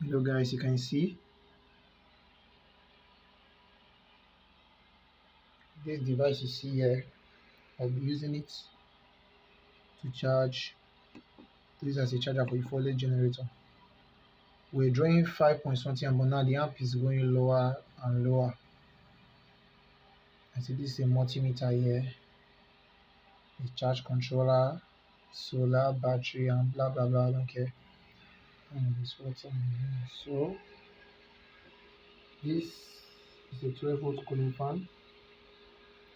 Hello guys, you can see this device you see here. I'll be using it to charge this as a charger for the foliage generator. We're drawing 5 point something amp, but now the amp is going lower and lower. I see this is a multimeter here, a charge controller, solar, battery, and blah blah blah. I don't care. So this is a 12-volt cooling fan,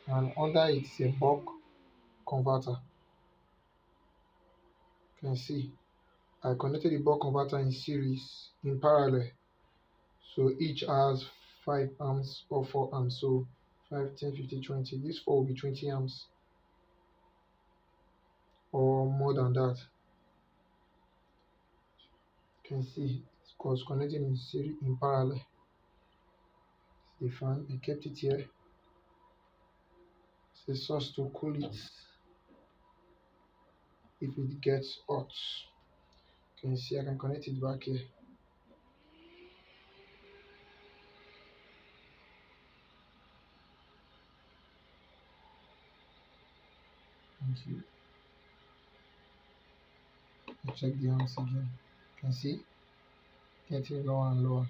and under it is a buck converter. You can see I connected the buck converter in series in parallel, so each has 5 amps or 4 amps, so 5, 10, 15, 20. This 4 will be 20 amps or more than that. You can see it was connected in series in parallel. The fan, I kept it here. It's a source to cool it if it gets hot. You can see I can connect it back here. Thank you. Check the amps again. You can see getting lower and lower.